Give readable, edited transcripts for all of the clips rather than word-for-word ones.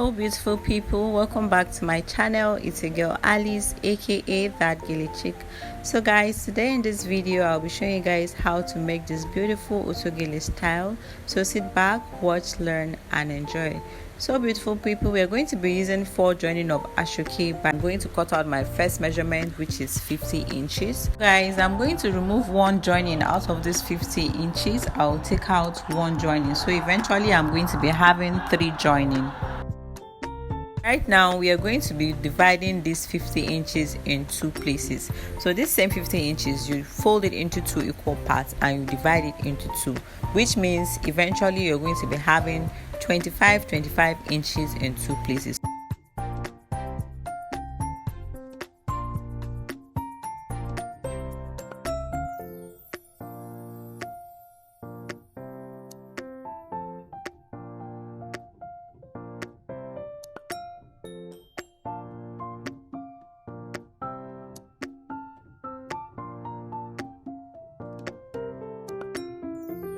Hello beautiful people, welcome back to my channel. It's your girl Alice, aka that gilly chick. So guys, today in this video I'll be showing you guys how to make this beautiful autogele style. So sit back, watch, learn and enjoy. So beautiful people, we are going to be using 4 joining of ashoke, but I'm going to cut out my first measurement, which is 50 inches. Guys, I'm going to remove 1 joining out of this 50 inches. I'll take out 1 joining, so eventually I'm going to be having 3 joining. Right now we are going to be dividing this 50 inches in 2 places. So this same 50 inches, you fold it into 2 equal parts and you divide it into 2, which means eventually you're going to be having 25 inches in 2 places.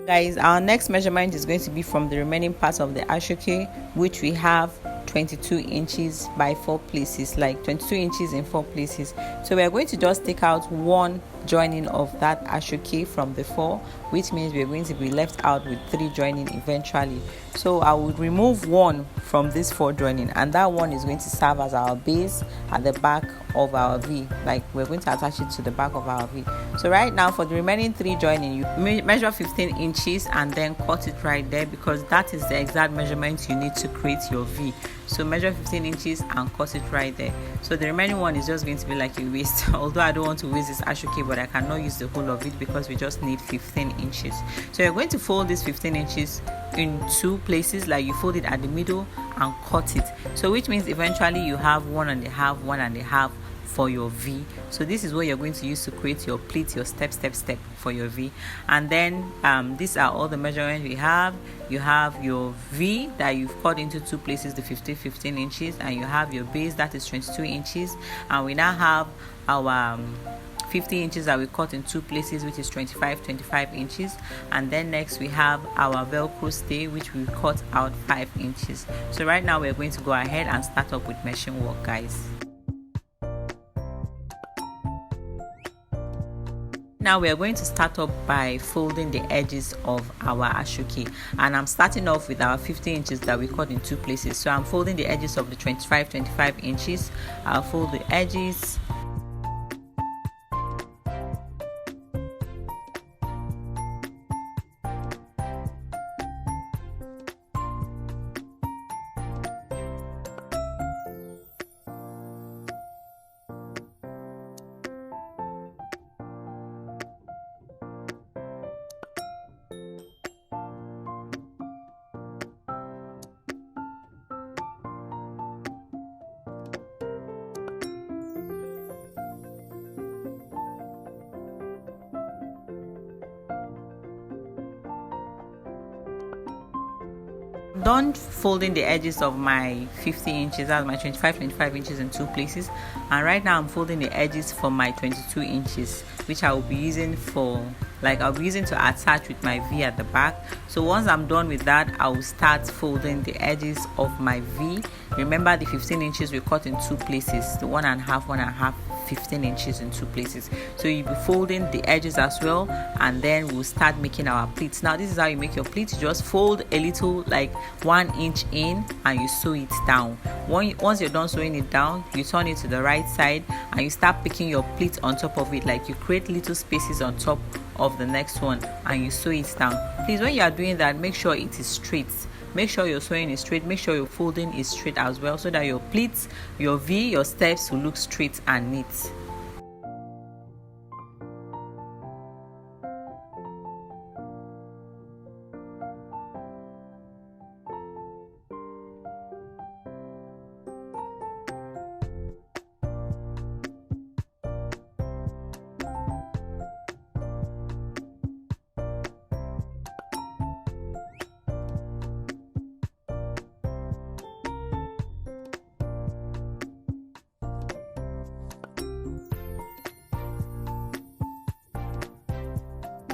Guys, our next measurement is going to be from the remaining parts of the ashoke, which we have 22 inches by 4 places, like 22 inches in 4 places. So we are going to just take out 1 joining of that ashoke from the 4, which means we are going to be left out with 3 joining eventually. So I will remove 1 from this 4 joining, and that 1 is going to serve as our base at the back of our V. Like we're going to attach it to the back of our V. So right now for the remaining 3 joining, you measure 15 inches and then cut it right there, because that is the exact measurement you need to create your V. So measure 15 inches and cut it right there. So the remaining one is just going to be like a waste. Although I don't want to waste this ashoke, but I cannot use the whole of it because we just need 15 inches. So you're going to fold this 15 inches in 2 places, like you fold it at the middle and cut it. So which means eventually you have 1.5 for your V. So this is what you're going to use to create your pleat, your step for your V. And then these are all the measurements we have. You have your V that you've cut into 2 places, the 15 inches, and you have your base that is 22 inches, and we now have our 50 inches that we cut in 2 places, which is 25 inches. And then next we have our velcro stay, which we cut out 5 inches. So right now we're going to go ahead and start up with machine work, guys. Now we are going to start up by folding the edges of our ashoke, and I'm starting off with our 50 inches that we cut in 2 places. So I'm folding the edges of the 25 inches. I'll fold the edges. Done folding the edges of my 50 inches, that's my 25 inches in 2 places, and right now I'm folding the edges for my 22 inches, which I will be using to attach with my V at the back. So once I'm done with that, I will start folding the edges of my V. Remember, the 15 inches we cut in 2 places, the 1.5 15 inches in 2 places. So you'll be folding the edges as well, and then we'll start making our pleats. Now this is how you make your pleats. You just fold a little, like 1 inch in, and you sew it down. Once you're done sewing it down, you turn it to the right side and you start picking your pleat on top of it. Like you create little spaces on top of the next one and you sew it down. Please, when you are doing that, make sure it is straight. Make sure your sewing is straight. Make sure your folding is straight as well, so that your pleats, your V, your steps will look straight and neat.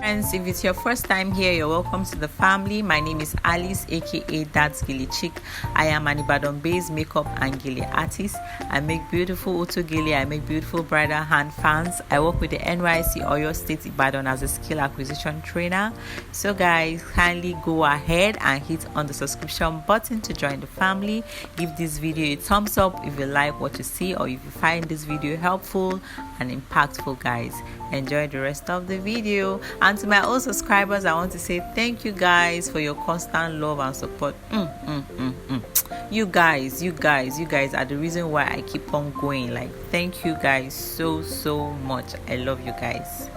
Friends, if it's your first time here, you're welcome to the family. My name is Alice, aka Dad's Gele Chick. I am an Ibadan-based makeup and gele artist. I make beautiful autogele. I make beautiful bridal hand fans. I work with the NYC Oyo State Ibadan as a skill acquisition trainer. So guys, kindly go ahead and hit on the subscription button to join the family. Give this video a thumbs up if you like what you see, or if you find this video helpful and impactful. Guys, enjoy the rest of the video. And to my old subscribers, I want to say thank you guys for your constant love and support. You guys are the reason why I keep on going. Like, thank you guys so much. I love you guys.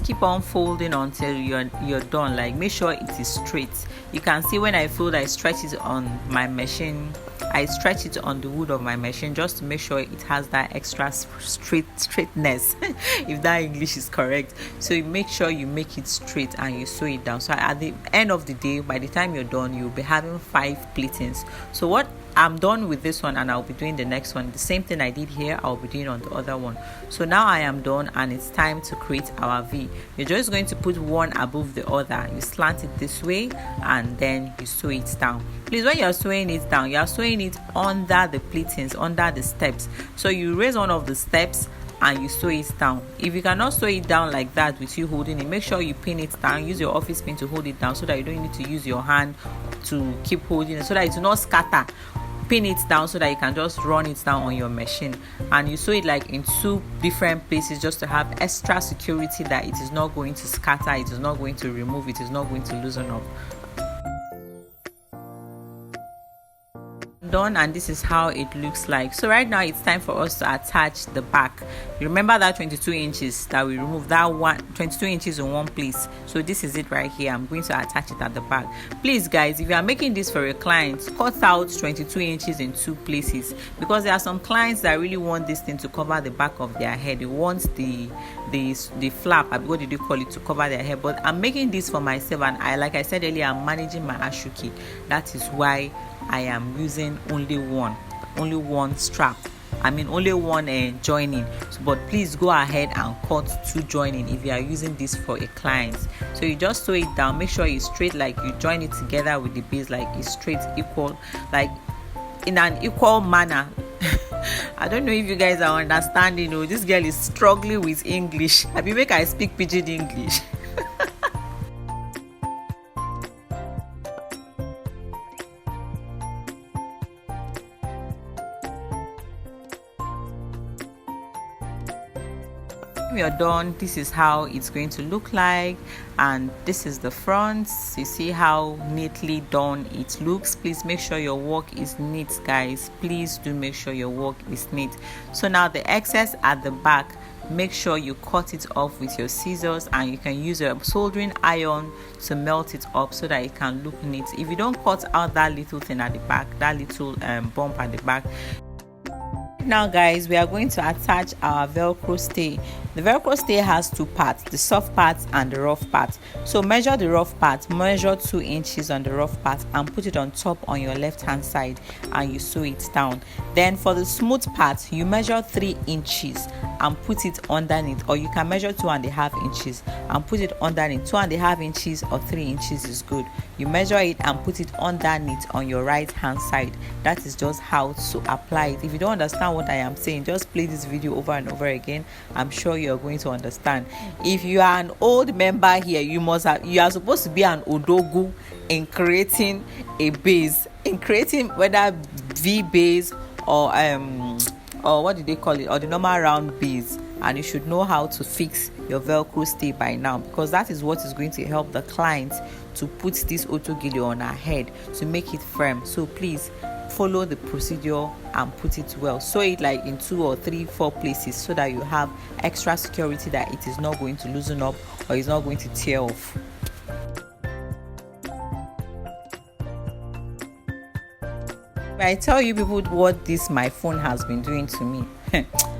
Keep on folding until you're done. Like, make sure it is straight. You can see when I fold, I stretch it on my machine. I stretch it on the wood of my machine just to make sure it has that extra straightness if that English is correct. So you make sure you make it straight and you sew it down. So at the end of the day, by the time you're done, you'll be having 5 pleatings. So what I'm done with this one, and I'll be doing the next one. The same thing I did here, I'll be doing on the other one. So now I am done, and it's time to create our V. You're just going to put one above the other. You slant it this way, and then you sew it down. Please, when you're sewing it down, you're sewing it under the pleatings, under the steps. So you raise one of the steps and you sew it down. If you cannot sew it down like that with you holding it, make sure you pin it down. Use your office pin to hold it down so that you don't need to use your hand to keep holding it, so that it will not scatter. Pin it down so that you can just run it down on your machine, and you sew it like in 2 different places just to have extra security that it is not going to scatter, it is not going to remove, it is not going to loosen up. Done, and this is how it looks like. So right now it's time for us to attach the back. You remember that 22 inches that we removed, that 22 inches in one place. So this is it right here. I'm going to attach it at the back. Please guys, if you are making this for a client, cut out 22 inches in 2 places, because there are some clients that really want this thing to cover the back of their head. They want the flap, what did you call it, to cover their head. But I'm making this for myself, and like I said earlier, I'm managing my ashuki. That is why I am using only one strap. I mean only one joining. But please go ahead and cut 2 joining if you are using this for a client. So you just sew it down. Make sure it's straight, like you join it together with the base, like it's straight, equal, like in an equal manner. I don't know if you guys are understanding. This girl is struggling with English. I mean, make I speak pidgin English. When you're done, this is how it's going to look like, and this is the front. You see how neatly done it looks. Please make sure your work is neat, guys. Please do make sure your work is neat. So now the excess at the back, make sure you cut it off with your scissors, and you can use your soldering iron to melt it up so that it can look neat. If you don't cut out that little thing at the back, that little bump at the back. Now guys, we are going to attach our velcro stay. The velcro stay has 2 parts, the soft part and the rough part. So measure the rough part, measure 2 inches on the rough part, and put it on top on your left hand side, and you sew it down. Then for the smooth part, you measure 3 inches and put it underneath, or you can measure 2.5 inches and put it underneath. 2.5 inches or 3 inches is good. You measure it and put it underneath on your right hand side. That is just how to apply it. If you don't understand what I am saying, just play this video over and over again. I'm sure you're going to understand. If you are an old member here, you are supposed to be an odogu in creating a base, in creating whether V base or what do they call it, or the normal round base. and you should know how to fix your Velcro stay by now, because that is what is going to help the client to put this autogele on her head to make it firm. So please follow the procedure and put it well. Sew it like in 2 or 3, 4 places so that you have extra security that it is not going to loosen up or is not going to tear off. I tell you people what this my phone has been doing to me.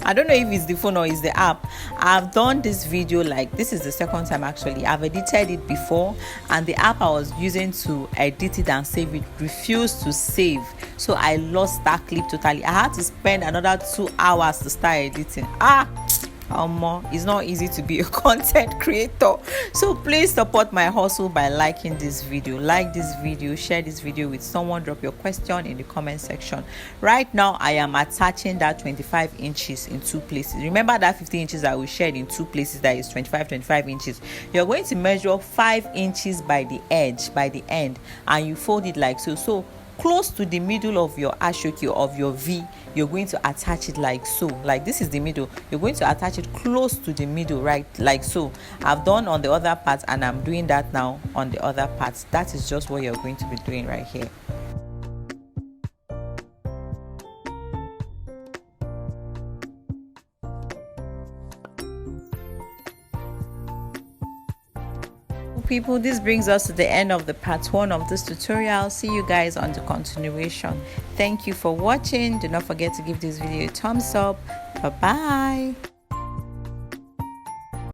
I don't know if it's the phone or it's the app. I've done this video, like this is the second time actually. I've edited it before, and the app I was using to edit it and save it refused to save, so I lost that clip totally. I had to spend another 2 hours to start editing. It's not easy to be a content creator. So please support my hustle by liking this video. Like this video, share this video with someone, drop your question in the comment section. Right now I am attaching that 25 inches in 2 places. Remember that 50 inches that we shared in 2 places, that is 25 inches. You're going to measure 5 inches by the edge, by the end, and you fold it like so close to the middle of your ashoke, of your V. You're going to attach it like so. Like this is the middle, you're going to attach it close to the middle, right, like so. I've done on the other part and I'm doing that now on the other parts. That is just what you're going to be doing right here. People, this brings us to the end of the part 1 of this tutorial. See you guys on the continuation. Thank you for watching. Do not forget to give this video a thumbs up. Bye bye.